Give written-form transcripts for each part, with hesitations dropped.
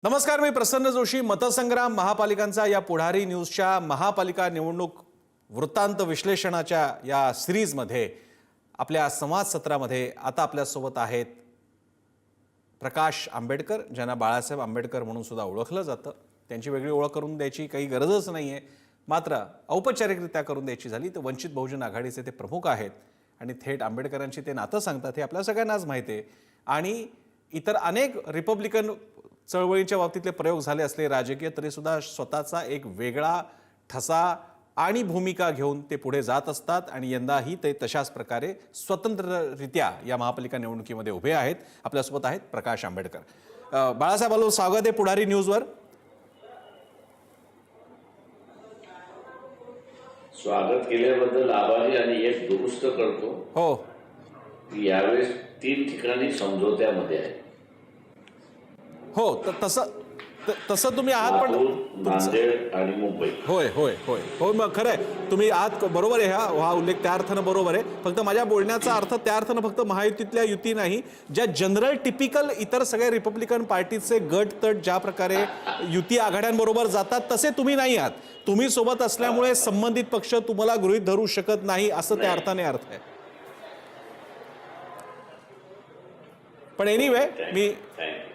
नमस्कार, मी प्रसन्न जोशी. मतसंग्राम महापालिकांचा या पुढारी न्यूजच्या महापालिका निवडणूक वृत्तांत विश्लेषणाच्या या सिरीजमध्ये आपल्या संवाद सत्रामध्ये आता आपल्यासोबत आहेत प्रकाश आंबेडकर, ज्यांना बाळासाहेब आंबेडकर म्हणून सुद्धा ओळखलं जातं. त्यांची वेगळी ओळख करून द्यायची काही गरजच नाहीये, मात्र औपचारिकरित्या करून द्यायची झाली तर वंचित बहुजन आघाडीचे ते प्रमुख आहेत आणि थेट आंबेडकरांची ते नातं सांगतात हे आपल्या सगळ्यांनाच माहिती आहे. आणि इतर अनेक रिपब्लिकन चळवळीच्या बाबतीतले प्रयोग झाले असले राजकीय, तरी सुद्धा स्वतःचा एक वेगळा ठसा आणि भूमिका घेऊन ते पुढे जात असतात आणि यंदाही ते तशाच प्रकारे स्वतंत्ररित्या या महापालिका निवडणुकीमध्ये उभे आहेत. आपल्यासोबत आहेत प्रकाश आंबेडकर. बाळासाहेब आलो, स्वागत आहे पुढारी न्यूजवर. स्वागत केल्याबद्दल आभारी आणि एक दुरुस्त करतो. हो, यावेळेस 3 ठिकाणी समझोत्यामध्ये आहे. हो, तसं तुम्ही आहात, पण नांदेड आणि मुंबई. होय होय होय हो, मग खरं आहे, तुम्ही आहात, बरोबर आहे. हा उल्लेख त्या अर्थानं बरोबर आहे. फक्त माझ्या बोलण्याचा अर्थ त्या अर्थानं फक्त महायुतीतल्या युती नाही, ज्या जनरल टिपिकल इतर सगळ्या रिपब्लिकन पार्टीचे गट तट ज्या प्रकारे युती आघाड्यांबरोबर जातात तसे तुम्ही नाही आहात. तुम्ही सोबत असल्यामुळे संबंधित पक्ष तुम्हाला गृहीत धरू शकत नाही, असं त्या अर्थाने अर्थ आहे. पण एनिवे, मी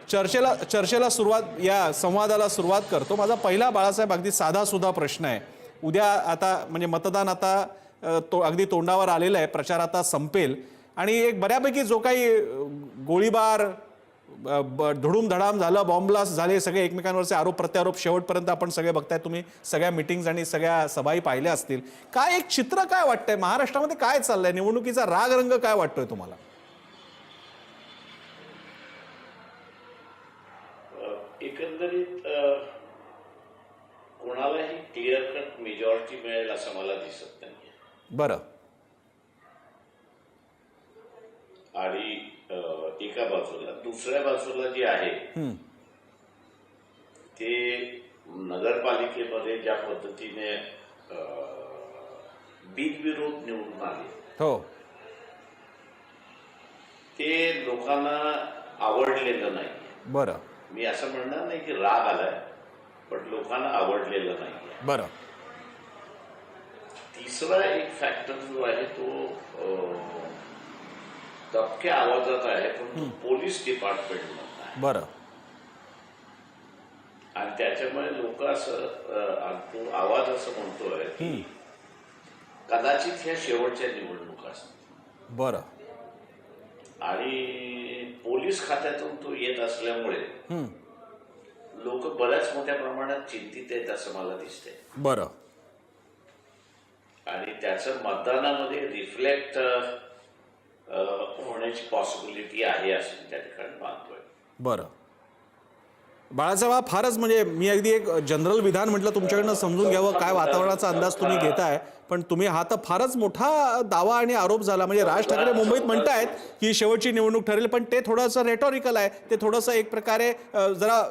चर्चेला सुरुवात, या संवादाला सुरुवात करतो. माझा पहिला बाळासाहेब अगदी साधा सुद्धा प्रश्न आहे. उद्या आता म्हणजे मतदान आता अगदी तोंडावर आलेलं आहे, प्रचार आता संपेल आणि एक बऱ्यापैकी जो काही गोळीबार, धुडूम धडाम झालं, बॉम्ब ब्लास्ट झाले, सगळे एकमेकांवरचे आरोप प्रत्यारोप शेवटपर्यंत आपण सगळे बघताय. तुम्ही सगळ्या मिटिंग्स आणि सगळ्या सभाही पाहिल्या असतील. काय एक चित्र काय वाटतंय महाराष्ट्रामध्ये, काय चाललंय, निवडणुकीचा राग रंग काय वाटतोय तुम्हाला? एकंदरीत कोणालाही क्लिअर कट मेजॉरिटी मिळेल असं मला दिसत नाही. बरं. आणि एका बाजूला, दुसऱ्या बाजूला जी आहे ते नगरपालिकेमध्ये ज्या पद्धतीने बिनविरोध निवडून आले, हो, ते लोकांना आवडलेलं नाही. बरं. मी असं म्हणणार नाही की राग आलाय, पण लोकांना आवडलेलं नाही. बरं. तिसरा एक फॅक्टर जो आहे तो दबक्या आवाजात आहे, पण तो पोलीस डिपार्टमेंट आहे. बरं. आणि त्याच्यामुळे लोक असं तो आवाज असं म्हणतोय की कदाचित ह्या शेवटच्या निवडणुका असतील. बरं. आणि पोलीस खात्यातून तो येत असल्यामुळे लोक बऱ्याच मोठ्या प्रमाणात चिंतित आहेत असं मला दिसतंय. बरं. आणि त्याचं मतदानामध्ये रिफ्लेक्ट होण्याची पॉसिबिलिटी आहे असं त्या ठिकाणी मानतोय. बरं. बाळासाहेब, फारच म्हणजे मी अगदी एक जनरल विधान म्हटलं तुमच्याकडनं समजून घ्यावं, काय वातावरणाचा अंदाज तुम्ही घेताय, पण तुम्ही हा तर फारच मोठा दावा आणि आरोप झाला. म्हणजे राज ठाकरे मुंबईत म्हणतायत की शेवटची निवडणूक ठरेल, पण ते थोडंसं रेटॉरिकल आहे, ते थोडंसं एक प्रकारे जरा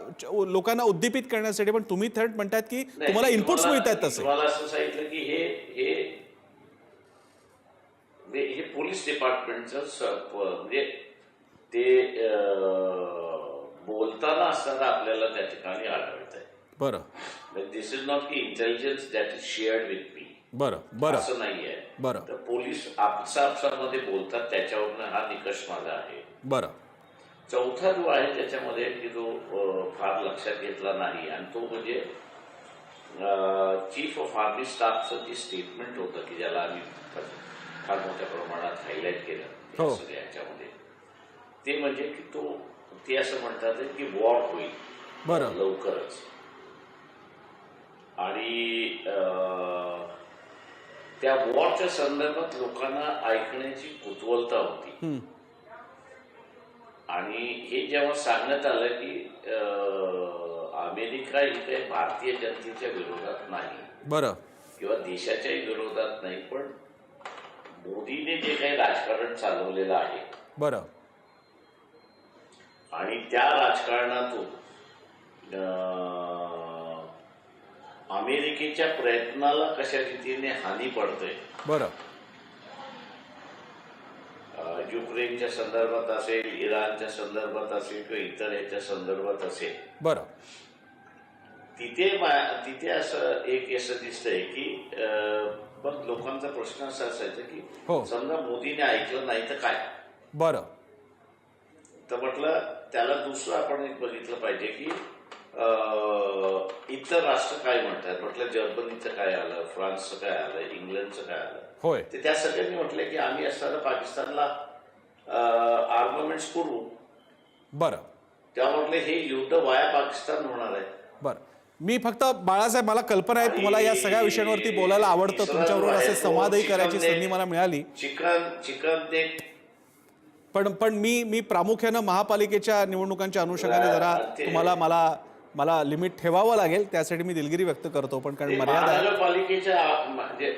लोकांना उद्दीपित करण्यासाठी. पण तुम्ही थेट म्हणतायत की तुम्हाला इनपुट्स मिळत आहेत तसे. मला असं सांगितलं की हे पोलीस डिपार्टमेंटचं म्हणजे ते बोलताना असताना आपल्याला त्या ठिकाणी आढळत आहे. बरं. दिस इज नॉट की intelligence that is shared with me. बरं. बरं. असं नाहीये. बरं. तर पोलीस आपसामध्ये बोलतात, त्याच्यावरनं हा निकष माझा आहे. बरं. चौथा जो आहे त्याच्यामध्ये की जो फार लक्षात घेतला नाही, आणि तो म्हणजे चीफ ऑफ आर्मी स्टाफचं जे स्टेटमेंट होतं की ज्याला आम्ही फार मोठ्या प्रमाणात हायलाईट केलं सगळ्या याच्यामध्ये, ते म्हणजे की ते असं म्हणतात की वॉर होईल. बरं. लवकरच. आणि त्या वॉरच्या संदर्भात लोकांना ऐकण्याची कुतूहलता होती. आणि हे जेव्हा सांगण्यात आलं की अमेरिका ही काही भारतीय जनतेच्या विरोधात नाही, बरं, किंवा देशाच्याही विरोधात नाही, पण मोदीने जे काही राजकारण चालवलेलं आहे, बरं, आणि त्या राजकारणातून अमेरिकेच्या प्रयत्नाला कशा रीतीने हानी पडते. बरं. युक्रेनच्या संदर्भात असेल, इराणच्या संदर्भात असेल किंवा इतर याच्या संदर्भात असेल, बरं, तिथे असं असं दिसतंय की पण लोकांचा प्रश्न असा असायचा की हो. समजा मोदीने ऐकलं नाही तर काय. बरं, तर म्हटलं त्याला दुसरं आपण एक बघितलं पाहिजे की इतर राष्ट्र काय म्हणतात. म्हटलं जर्मनीचं काय आलं, फ्रान्सचं काय आलं, इंग्लंडचं काय आलं. होय, ते त्या सगळ्यांनी म्हटलं की आम्ही असताना पाकिस्तानला आर्ममेंट्स पुरवू. बरं, तेव्हा म्हटलं हे युद्ध वाया पाकिस्तान होणार आहे. बरं. मी फक्त बाळासाहेब, मला कल्पना आहे तुम्हाला या सगळ्या विषयांवरती बोलायला आवडतं, तुमच्याबरोबर असे संवादही करायची संधी मला मिळाली. चिकन ते पण मी प्रामुख्यानं महापालिकेच्या निवडणुकांच्या अनुषंगाने जरा तुम्हाला मला लिमिट ठेवावं लागेल, त्यासाठी मी दिलगिरी व्यक्त करतो. पण कारण मर्यादा आहे. महानगरपालिकेच्या म्हणजे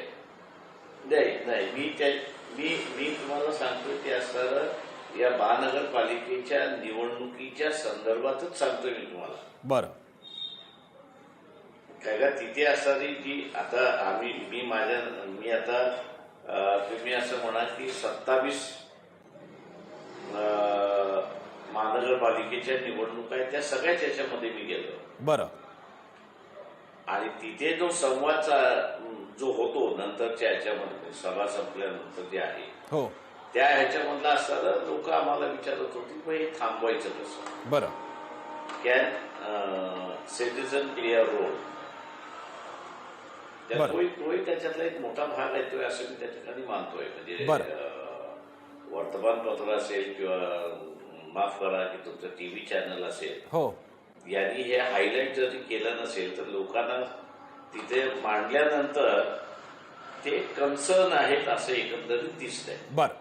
नाही मी तुम्हाला सांगतोय ते असणारं या महानगरपालिकेच्या निवडणुकीच्या संदर्भातच सांगतोय मी तुम्हाला. बरं, काय का तिथे असणारी जी आता मी आता तुम्ही असं म्हणा की 27 महानगरपालिकेच्या निवडणुका आहेत, त्या सगळ्याच याच्यामध्ये मी गेलो. बरं, आणि तिथे जो संवाद जो होतो नंतरच्या ह्याच्यामध्ये सभा संपल्यानंतर जे आहे हो, त्या ह्याच्यामधला असताना लोक आम्हाला विचारत होती मग हे थांबवायचं कसं. बरं, can citizen play a role. तोही त्याच्यातला एक मोठा भाग येतोय असं मी त्या ठिकाणी मानतोय. म्हणजे वर्तमानपत्र असेल किंवा माफ करा की तुमचं टीव्ही चॅनल असेल, हो, यांनी हे हायलाईट जरी केलं नसेल तर लोकांना तिथे मांडल्यानंतर ते कन्सर्न आहेत असं एकंदरीत दिसतंय. बरं.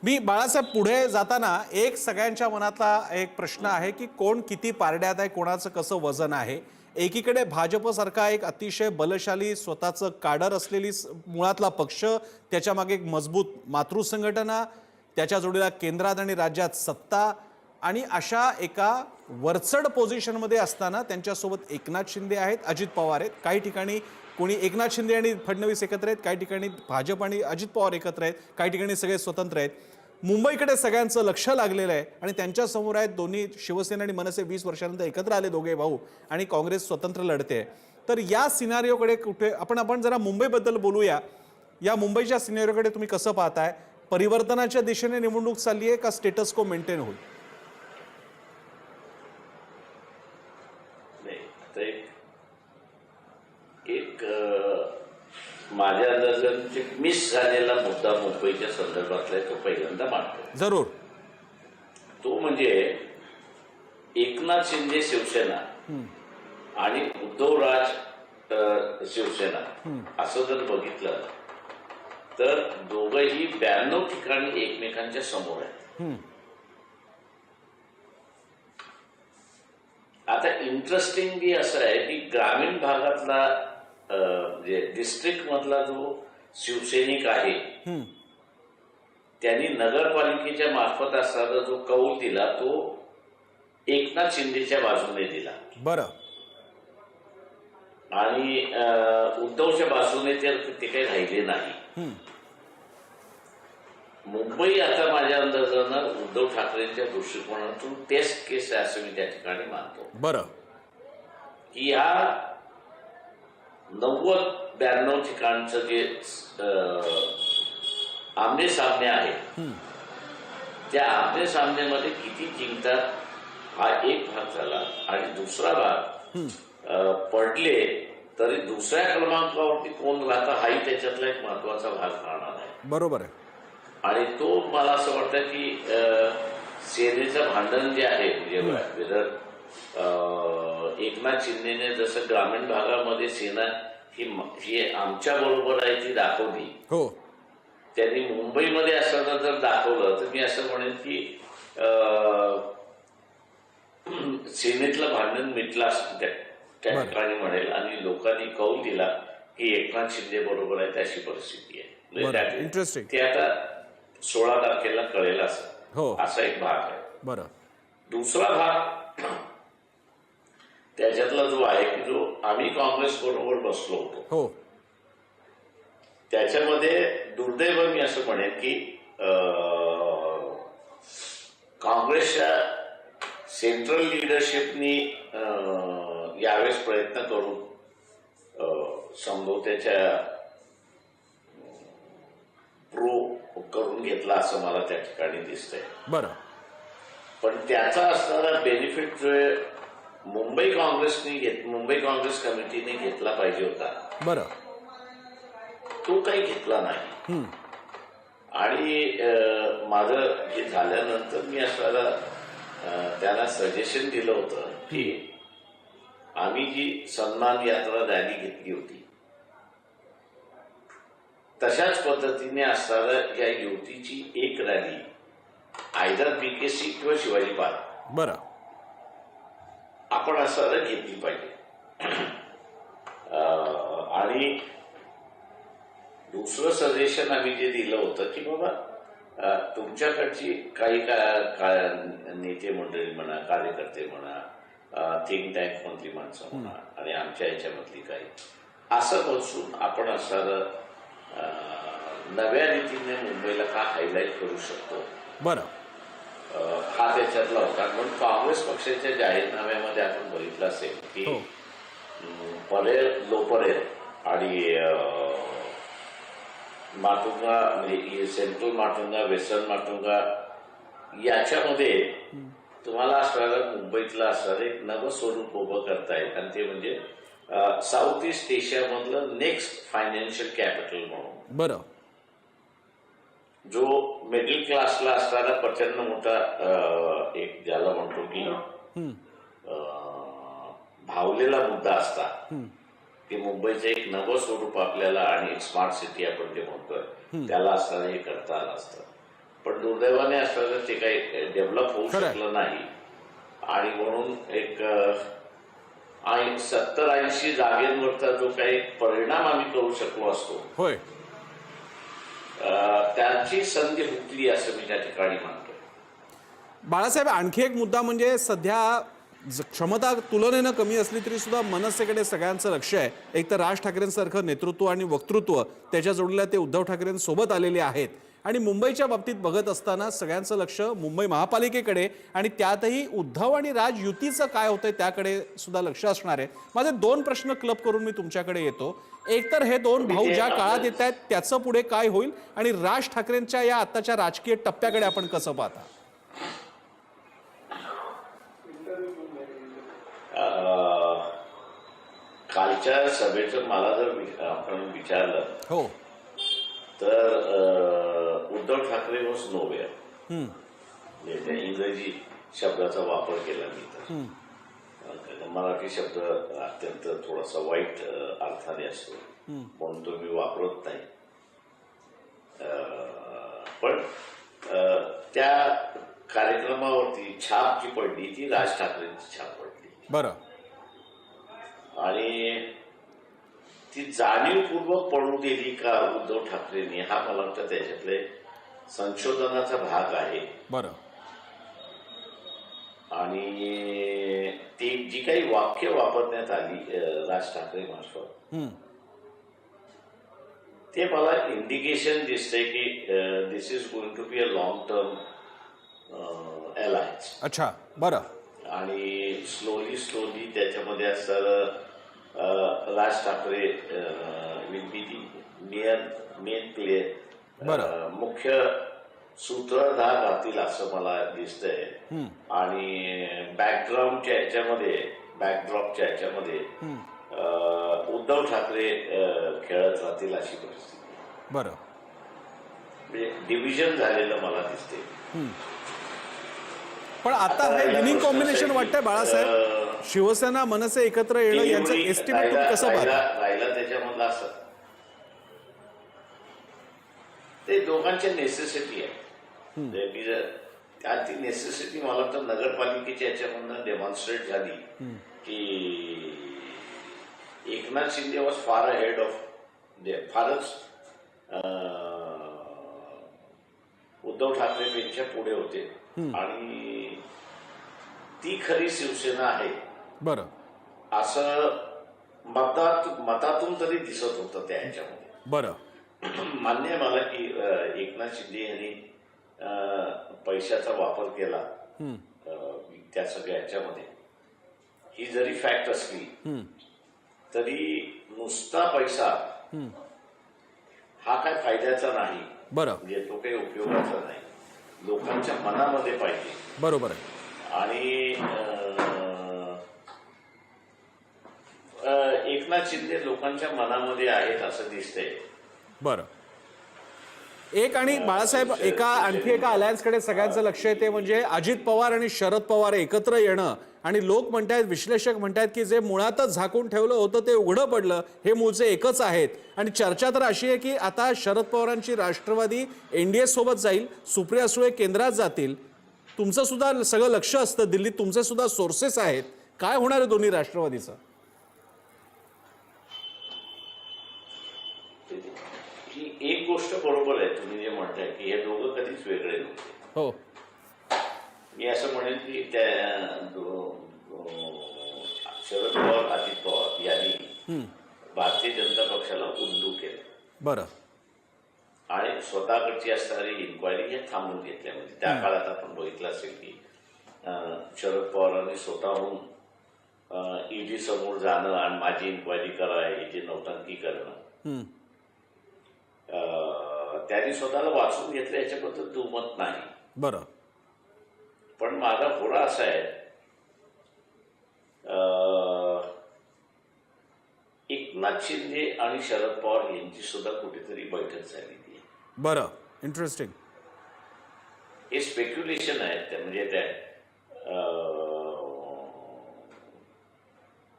मी बाळासाहेब पुढे जाताना एक सगळ्यांच्या मनातला एक प्रश्न आहे की कोण किती पारड्यात आहे, कोणाचं कसं वजन आहे. एकीकडे भाजपसारखा एक अतिशय बलशाली स्वतःचं काडर असलेली मुळातला पक्ष, त्याच्यामागे एक मजबूत मातृसंघटना, त्याच्या जोडीला केंद्रात आणि राज्यात सत्ता, आणि अशा एका वरचढ पोझिशनमध्ये असताना त्यांच्यासोबत एकनाथ शिंदे आहेत, अजित पवार आहेत. काही ठिकाणी कोणी एकनाथ शिंदे आणि फडणवीस एकत्र आहेत, काही ठिकाणी भाजप आणि अजित पवार एकत्र आहेत, काही ठिकाणी सगळे स्वतंत्र आहेत. मुंबईकडे सगळ्यांचं लक्ष लागलेलं आहे आणि त्यांच्यासमोर आहेत दोन्ही शिवसेना आणि मनसे 20 वर्षानंतर एकत्र आले दोघे भाऊ, आणि काँग्रेस स्वतंत्र लढते. तर या सिनारिओकडे कुठे आपण जरा मुंबईबद्दल बोलूया. या मुंबईच्या सिनारिओकडे तुम्ही कसं पाहताय? परिवर्तनाच्या दिशेने निवडणूक चालली आहे का स्टेटस को मेंटेन होईल? एक माझ्या अंदाजाने मिस झालेला मुद्दा मुंबईच्या संदर्भातला तो पहिल्यांदा मांडतो. जरूर. तो म्हणजे एकनाथ शिंदे शिवसेना आणि उद्धवराज शिवसेना असं जर बघितलं तर दोघंही 92 ठिकाणी एकमेकांच्या समोर आहेत. आता इंटरेस्टिंगली असं आहे की ग्रामीण भागातला म्हणजे डिस्ट्रिक्ट मधला जो शिवसैनिक आहे त्यांनी नगरपालिकेच्या मार्फत असणारा जो कौल दिला तो एकनाथ शिंदेच्या बाजूने दिला. बरं. आणि उद्धवच्या बाजूने ते काही राहिले नाही. मुंबई आता माझ्या अंदाजानं उद्धव ठाकरेंच्या दृष्टिकोनातून टेस्ट केस आहे असं मी त्या ठिकाणी मानतो. बरं. की ह्या 90-92 ठिकाणचं जे आमने सामने आहे त्या आमने सामनेमध्ये किती जिंकतात हा एक भाग झाला. आणि दुसरा भाग पडले तरी दुसऱ्या क्रमांकावरती कोण राहतं हाही त्याच्यातला एक महत्वाचा भाग राहणार आहे. बरोबर आहे. आणि तो मला असं वाटतं की सेनेचं भांडण जे आहे म्हणजे एकनाथ शिंदेने जसं ग्रामीण भागामध्ये सेना ही आमच्या बरोबर आहे ती दाखवली, हो, त्यांनी मुंबईमध्ये असताना जर दाखवलं तर मी असं म्हणेन की सेनेतलं भांडण मिटलं असं त्या ठिकाणी म्हणेल आणि लोकांनी कौल दिला की एकनाथ शिंदे बरोबर आहे अशी परिस्थिती आहे. इंटरेस्टिंग. ते आता 16 तारखेला कळेल असं. हो, असा एक भाग आहे. बरं. दुसरा भाग त्याच्यातला जो आहे की जो आम्ही काँग्रेस बरोबर बसलो होतो, हो, त्याच्यामध्ये दुर्दैव मी असं म्हणेन की काँग्रेसच्या सेंट्रल लिडरशिपनी यावेळेस प्रयत्न करून समझोत्याच्या प्रो करून घेतला असं मला त्या ठिकाणी दिसतंय. बरं. पण त्याचा असणारा बेनिफिट जो आहे मुंबई काँग्रेस कमिटीने घेतला पाहिजे होता. बरं. तो काही घेतला नाही. आणि माझं हे झाल्यानंतर मी असणारा त्यांना सजेशन दिलं होतं की आम्ही जी सन्मान यात्रा रॅली घेतली होती तशाच पद्धतीने असणारा या युतीची एक रॅली आयदर बीकेसी किंवा शिवाजी पार्क बरं आपण असणारा घेतली पाहिजे. आणि दुसरं सजेशन आम्ही जे दिलं होतं की बाबा तुमच्याकडची काही नेते मंडळी म्हणा, कार्यकर्ते म्हणा, थिंक टँक मधली माणसं म्हणा आणि आमच्या याच्यामधली काही असं बसून आपण असणारं नव्या रीतीने मुंबईला का हायलाईट करू शकतो. बरं. हा त्याच्यातला होता. म्हणून काँग्रेस पक्षाच्या जाहीरनाम्यामध्ये आपण बघितलं असेल की परेल लोपरेल आणि माटुंगा म्हणजे सेंट्रल माटुंगा, वेस्टर्न माटुंगा याच्यामध्ये तुम्हाला असणारं मुंबईतलं असणारं एक नवं स्वरूप उभं करतायत आणि ते म्हणजे साऊथ ईस्ट एशियामधलं नेक्स्ट फायनान्शियल कॅपिटल म्हणून. बरं. जो मिडल क्लासला असणारा प्रचंड मोठा एक ज्याला म्हणतो की भावलेला मुद्दा असता की मुंबईचं एक नवं स्वरूप आपल्याला आणि एक स्मार्ट सिटी आपण जे म्हणतोय त्याला असताना हे करता आलं असतं. पण दुर्दैवाने असताना ते काही डेव्हलप होऊ शकलं नाही आणि म्हणून एक 70-80 जागेंवरचा जो काही परिणाम आम्ही करू शकलो असतो होय त्याची संधी हुकली असं मी त्या ठिकाणी मानतोय. बाळासाहेब, आणखी एक मुद्दा म्हणजे सध्या क्षमता तुलनेनं कमी असली तरी सुद्धा मनसेकडे सगळ्यांचं लक्ष आहे. एक तर राज ठाकरेंसारखं नेतृत्व आणि वक्तृत्व त्याच्या जोडीला ते उद्धव ठाकरेंसोबत आलेले आहेत आणि मुंबईच्या बाबतीत बघत असताना सगळ्यांचं लक्ष मुंबई महापालिकेकडे आणि त्यातही उद्धव आणि राज युतीचं काय होतंय त्याकडे सुद्धा लक्ष असणार आहे. माझे दोन प्रश्न क्लब करून मी तुमच्याकडे येतो. एक तर हे दोन भाऊ ज्या काळात येत आहेत त्याचं पुढे काय होईल आणि राज ठाकरेंच्या या आत्ताच्या राजकीय टप्प्याकडे आपण कसं पाहता? कालच्या सभेचं मला जर आपण विचारलं हो तर उद्धव ठाकरे वॉज नोवेअर. त्या इंग्रजी शब्दाचा वापर केला मी तर मराठी शब्द अत्यंत थोडासा वाईट अर्थाने असतो म्हणून तो मी वापरत नाही. पण त्या कार्यक्रमावरती छाप जी पडली ती राज ठाकरेंची छाप पडली. बरं. आणि ती जाणीवपूर्वक पडू दिली का उद्धव ठाकरेंनी हा मला वाटतं त्याच्यातले संशोधनाचा भाग आहे. बरं. आणि ती जी काही वाक्य वापरण्यात आली राज ठाकरे मार्फत ते मला इंडिकेशन दिसतंय की this is going to be a long term alliance. अच्छा. बरं. आणि स्लोली त्याच्यामध्ये असणारं Raj Thackeray will be the main player मुख्य सूत्रधार राहतील असं मला दिसतंय. आणि बॅकड्रॉपच्या ह्याच्यामध्ये उद्धव ठाकरे खेळत राहतील अशी परिस्थिती. बरं. म्हणजे डिव्हिजन झालेलं मला दिसते. पण आता हे विनिंग कॉम्बिनेशन वाटतंय बाळासाहेब. शिवसेना मनसे एकत्र येणं यांचं एस्टिमेट कसं राहिला त्याच्यामधलं असं ते दोघांच्या नेसेसिटी आहे. ती नेसेसिटी मला वाटतं नगरपालिकेच्या याच्यामधनं डेमॉन्स्ट्रेट झाली की Eknath Shinde was far ahead of फारच उद्धव ठाकरेंपेक्षा पुढे होते आणि ती खरी शिवसेना आहे. बरं. असं मतातून तरी दिसत होतं त्या ह्याच्यामध्ये. बरं. मान्य आहे मला की एकनाथ शिंदे यांनी पैशाचा वापर केला त्या सगळ्या ह्याच्यामध्ये, ही जरी फॅक्ट असली तरी नुसता पैसा हा काय फायद्याचा नाही. बरं, म्हणजे तो काही उपयोगाचा नाही. लोकांच्या मनामध्ये पाहिजे. बरोबर आहे. आणि एकनाथ शिंदे लोकांच्या मनामध्ये आहेत असं दिसतंय. बरं, एक आणि बाळासाहेब आणखी एका अलायन्सकडे सगळ्यांचं लक्ष आहे, ते म्हणजे अजित पवार आणि शरद पवार एकत्र येणं. आणि लोक म्हणतायत, विश्लेषक म्हणतायत की जे मुळातच झाकून ठेवलं होतं ते उघडं पडलं, हे मूळचे एकच आहेत. आणि चर्चा तर अशी आहे की आता शरद पवारांची राष्ट्रवादी एनडीए सोबत जाईल, सुप्रिया सुळे केंद्रात जातील. तुमचं सुद्धा सगळं लक्ष असतं दिल्लीत, तुमचे सुद्धा सोर्सेस आहेत. काय होणार आहे दोन्ही राष्ट्रवादीचं? ही एक गोष्ट बरोबर आहे तुम्ही जे म्हणताय की हे दोघं कधीच वेगळे नव्हते. हो, मी असं म्हणेन की त्या शरद पवार अजित पवार यांनी भारतीय जनता पक्षाला उल्लू केलं. बरं, आणि स्वतःकडची असणारी इन्क्वायरी हे थांबवून घेतल्या. म्हणजे त्या काळात आपण बघितलं असेल की शरद पवारांनी स्वतःहून ईडी समोर जाणं आणि माझी इन्क्वायरी करा, हे जे नौटंकी करणं, त्यांनी स्वतःला वाचून घेतलं, याच्याबद्दल दुमत नाही. बरं, पण माझा घोडा असा आहे, एकनाथ शिंदे आणि शरद पवार यांची सुद्धा कुठेतरी बैठक झालेली आहे. बरं, इंटरेस्टिंग. हे स्पेक्युलेशन आहे म्हणजे त्या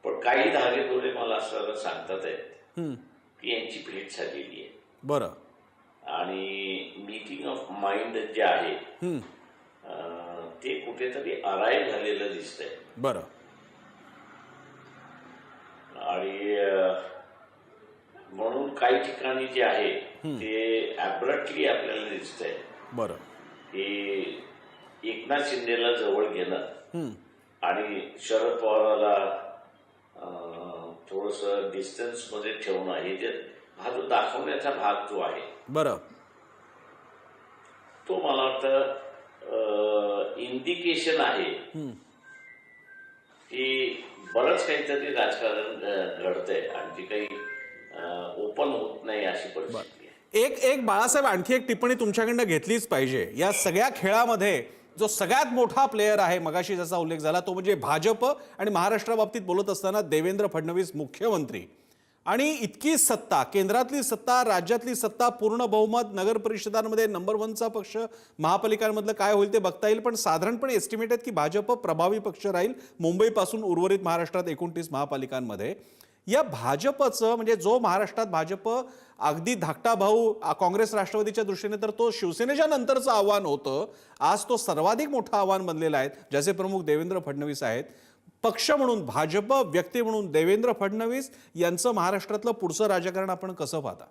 पण काही धागेदोरे मला असं सांगतात आहेत की यांची भेट झालेली आहे. बरं, आणि मीटिंग ऑफ माइंड जे आहे ते कुठेतरी अराईव्ह झालेलं दिसतंय. बरं, आणि म्हणून काही ठिकाणी जे आहे ते ॲब्रप्टली आपल्याला दिसतंय. बरं, की एकनाथ शिंदेला जवळ घेणं आणि शरद पवाराला थोडंसं डिस्टन्स मध्ये ठेवणं, हे जे हा जो दाखवण्याचा भाग जो आहे, बरं, तो मला वाटतं इंडिकेशन आहे की बरंच काहीतरी राजकारण घडतंय आणि ती काही ओपन होत नाही अशी परिस्थिती आहे. एक बाळासाहेब, आणखी एक टिप्पणी तुमच्याकडनं घेतलीच पाहिजे. या सगळ्या खेळामध्ये जो सगळ्यात मोठा प्लेयर आहे, मगाशी ज्याचा उल्लेख झाला, तो म्हणजे भाजप. आणि महाराष्ट्राबाबतीत बोलत असताना देवेंद्र फडणवीस मुख्यमंत्री, आणि इतकी सत्ता, केंद्रातली सत्ता, राज्यातली सत्ता, पूर्ण बहुमत, नगर परिषदांमध्ये नंबर 1चा पक्ष, महापालिकांमधलं काय होईल ते बघता येईल. पण साधारणपणे एस्टिमेट आहेत की भाजप प्रभावी पक्ष राहील मुंबईपासून उर्वरित महाराष्ट्रात 29 महापालिकांमध्ये. या भाजपचं म्हणजे जो महाराष्ट्रात भाजप अगदी धाकटा भाऊ काँग्रेस राष्ट्रवादीच्या दृष्टीने, तर तो शिवसेनेच्या नंतरचं आव्हान होतं. आज तो सर्वाधिक मोठं आव्हान बनलेलं आहे, ज्याचे प्रमुख देवेंद्र फडणवीस आहेत. पक्ष म्हणून भाजप, व्यक्ती म्हणून देवेंद्र फडणवीस यांचं महाराष्ट्रातलं पुढचं राजकारण आपण कसं पाहता?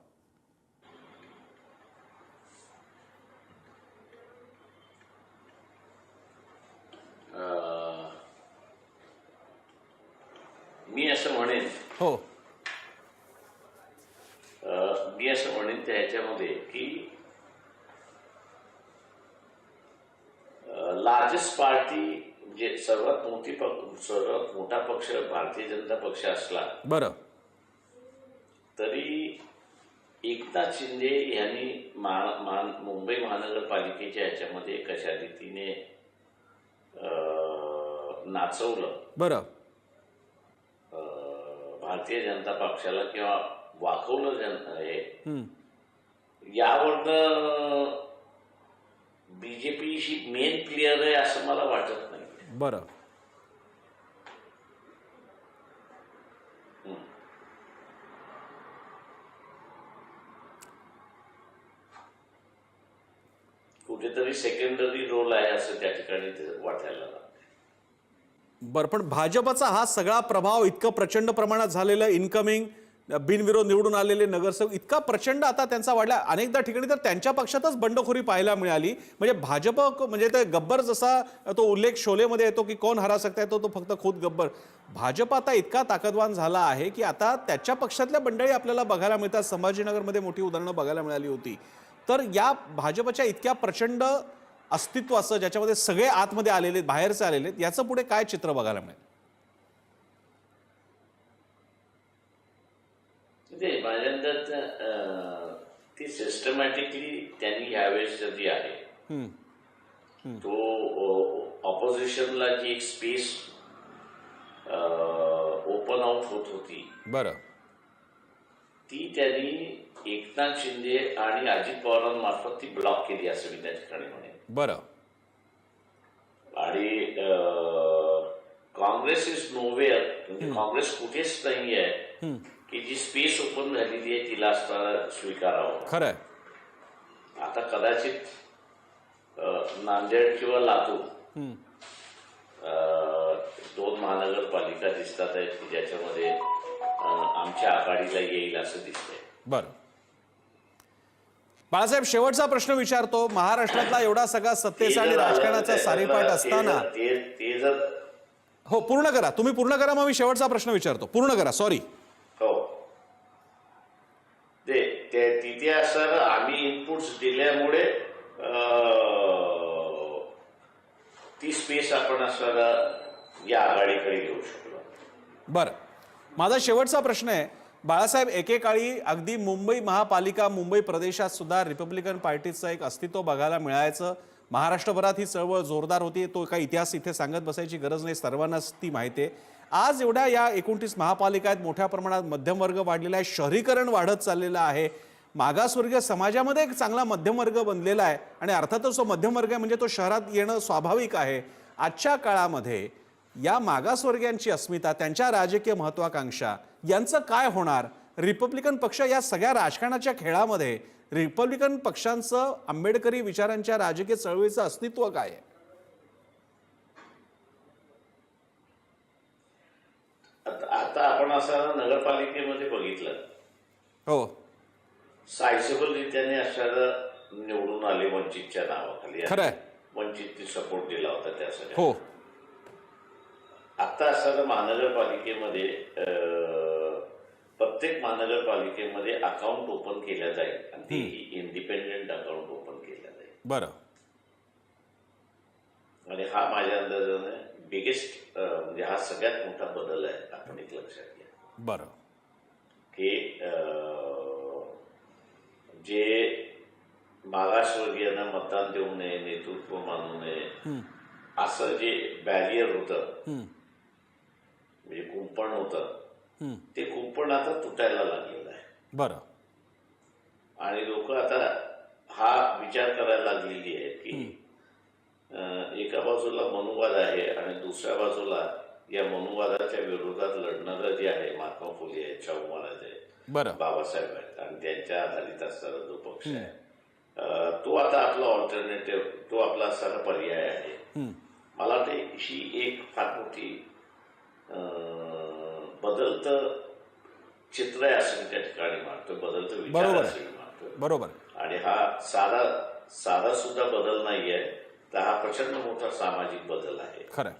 मी असं म्हणेन, हो, मी असं म्हणेन त्या ह्याच्यामध्ये की लार्जेस्ट पार्टी म्हणजे सर्वात मोठा पक्ष भारतीय जनता पक्ष असला, बरं, तरी एकनाथ शिंदे यांनी मुंबई महानगरपालिकेच्या ह्याच्यामध्ये कशा रीतीने नाचवलं, बरं, भारतीय जनता पक्षाला किंवा वाकवलं हे, यावरनं बीजेपी मेन प्लेयर आहे असं मला वाटत नाही. बरं, कुठेतरी सेकंडरी रोल आहे असं त्या ठिकाणी वाटायला लागतं. बरं, पण भाजपचा हा सगळा प्रभाव इतकं प्रचंड प्रमाणात झालेलं, इनकमिंग बिनविरोध निवडून आलेले नगरसेवक इतका प्रचंड आता त्यांचा वाढला. अनेकदा ठिकाणी तर त्यांच्या पक्षातच बंडखोरी पाहायला मिळाली. म्हणजे भाजप म्हणजे ते गब्बर, जसा तो उल्लेख शोलेमध्ये येतो की कोण हरा सकता है तो फक्त खुद गब्बर. भाजप आता इतका ताकदवान झाला आहे की आता त्याच्या पक्षातल्या मंडळी आपल्याला बघायला मिळतात. संभाजीनगरमध्ये मोठी उदाहरणं बघायला मिळाली होती. तर या भाजपच्या इतक्या प्रचंड अस्तित्वाचं, ज्याच्यामध्ये सगळे आतमध्ये आलेले आहेत, बाहेरचे आलेले आहेत, याचं पुढे काय चित्र बघायला मिळेल? म्हणजे माझ्या अंदाज ती सिस्टमॅटिकली त्यांनी यावेळेस जी आहे तो ऑपोजिशनला जी एक स्पेस ओपन आउट होत होती, बरं, ती त्यांनी एकनाथ शिंदे आणि अजित पवारांमार्फत ती ब्लॉक केली असं मी त्या ठिकाणी म्हणेन. बरं. आणि काँग्रेस इज नोवेअर, म्हणजे काँग्रेस कुठेच नाही आहे की जी स्पेस ओपन झालेली आहे तिला असताना स्वीकारावं. खरंय. आता कदाचित नांदेड किंवा लातूर दोन महानगरपालिका दिसतात आहेत की ज्याच्यामध्ये आमच्या आघाडीला येईल असं दिसतंय. बरं. बाळासाहेब, शेवटचा प्रश्न विचारतो. महाराष्ट्रातला एवढा सगळा सत्तेचा आणि राजकारणाचा सारीपाट असताना, ते जर हो पूर्ण करा, तुम्ही पूर्ण करा, मग मी शेवटचा प्रश्न विचारतो. पूर्ण करा, सॉरी. हो, तिथे असं आम्ही इनपुट्स दिल्यामुळे ती स्पेस आपण असं या आघाडीकडे घेऊ शकलो. बरं. माझा शेवटचा प्रश्न आहे बाळासाहेब, एकेकाळी अगदी मुंबई महापालिका, मुंबई प्रदेशात सुद्धा रिपब्लिकन पार्टीचं एक अस्तित्व बघायला मिळायचं. महाराष्ट्रभरात ही चळवळ जोरदार होती. तो काही इतिहास इथे सांगत बसायची गरज नाही, सर्वांनाच ती माहिती आहे. आज एवढ्या या 29 महापालिका आहेत, मोठ्या प्रमाणात मध्यमवर्ग वाढलेला आहे, शहरीकरण वाढत चाललेलं आहे, मागासवर्गीय समाजामध्ये एक चांगला मध्यमवर्ग बनलेला आहे आणि अर्थातच तो मध्यमवर्ग आहे म्हणजे तो शहरात येणं स्वाभाविक आहे. आजच्या काळामध्ये या मागासवर्गीयांची अस्मिता, त्यांच्या राजकीय महत्वाकांक्षा यांचं काय होणार? रिपब्लिकन पक्ष या सगळ्या राजकारणाच्या खेळामध्ये रिपब्लिकन पक्षांचं आंबेडकरी विचारांच्या राजकीय चळवळीचं अस्तित्व काय आहे? आता आपण असं नगरपालिकेमध्ये बघितलं, हो, सायसेबल रित्याने अशाला निवडून आले वंचितच्या नावाखाली. खरंय. वंचितने सपोर्ट दिला होता त्यासाठी. हो. आता असं महानगरपालिकेमध्ये प्रत्येक महानगरपालिकेमध्ये अकाउंट ओपन केलं जाईल आणि ते इंडिपेंडेंट अकाउंट ओपन केलं जाईल. बरं. आणि हा माझ्या अंदाजाने बिगेस्ट म्हणजे हा सगळ्यात मोठा बदल आहे. आपण एक लक्षात घ्या. बरं. की जे मागासवर्गीयांना मतदान देऊ नये, नेतृत्व मानू नये असं जे बॅरियर होतं, म्हणजे कुंपण होतं, ते कुंपण आता तुटायला लागलेलं आहे. बरं. आणि लोक आता हा विचार करायला लागलेली आहे की एका बाजूला मनुवाद आहे आणि दुसऱ्या बाजूला या मनुवादाच्या विरोधात लढणारं जे आहे महात्मा फुले आहे, शाहू महाराज आहे, बरं, बाबासाहेब आहेत आणि त्यांच्या आधारित असणारा जो पक्ष आहे तो आता आपला ऑल्टरनेटिव्ह, तो आपला असणारा पर्याय आहे. मला वाटते ही एक फार मोठी बदलतं चित्र आहे असं त्या ठिकाणी मागतो, बदलतं विचार असेल मागतो. बरोबर. आणि हा साधा सुद्धा बदल नाहीये, तर हा प्रचंड मोठा सामाजिक बदल आहे. खरं.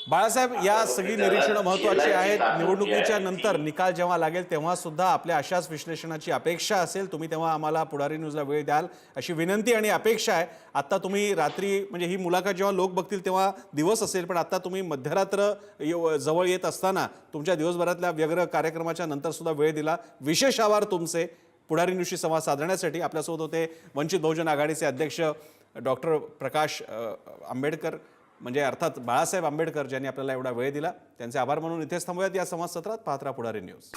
बाळासाहेब, या सगळी निरीक्षणं महत्वाची आहेत. निवडणुकीच्या नंतर निकाल जेव्हा लागेल तेव्हा सुद्धा आपल्या अशाच विश्लेषणाची अपेक्षा असेल. तुम्ही तेव्हा आम्हाला पुढारी न्यूजला वेळ द्याल अशी विनंती आणि अपेक्षा आहे. आता तुम्ही रात्री, म्हणजे ही मुलाखत जेव्हा लोक बघतील तेव्हा दिवस असेल, पण आता तुम्ही मध्यरात्र जवळ येत असताना तुमच्या दिवसभरातल्या व्यग्र कार्यक्रमाच्या नंतर सुद्धा वेळ दिला. विशेष आभार तुमचे. पुढारी न्यूजशी संवाद साधण्यासाठी आपल्यासोबत होते वंचित बहुजन आघाडीचे अध्यक्ष डॉक्टर प्रकाश आंबेडकर, म्हणजे अर्थात बाळासाहेब आंबेडकर, ज्यांनी आपल्याला एवढा वेळ दिला. त्यांचे आभार म्हणून इथेच थांबूयात या संवाद सत्रात. पाहत राहा पुढारी न्यूज.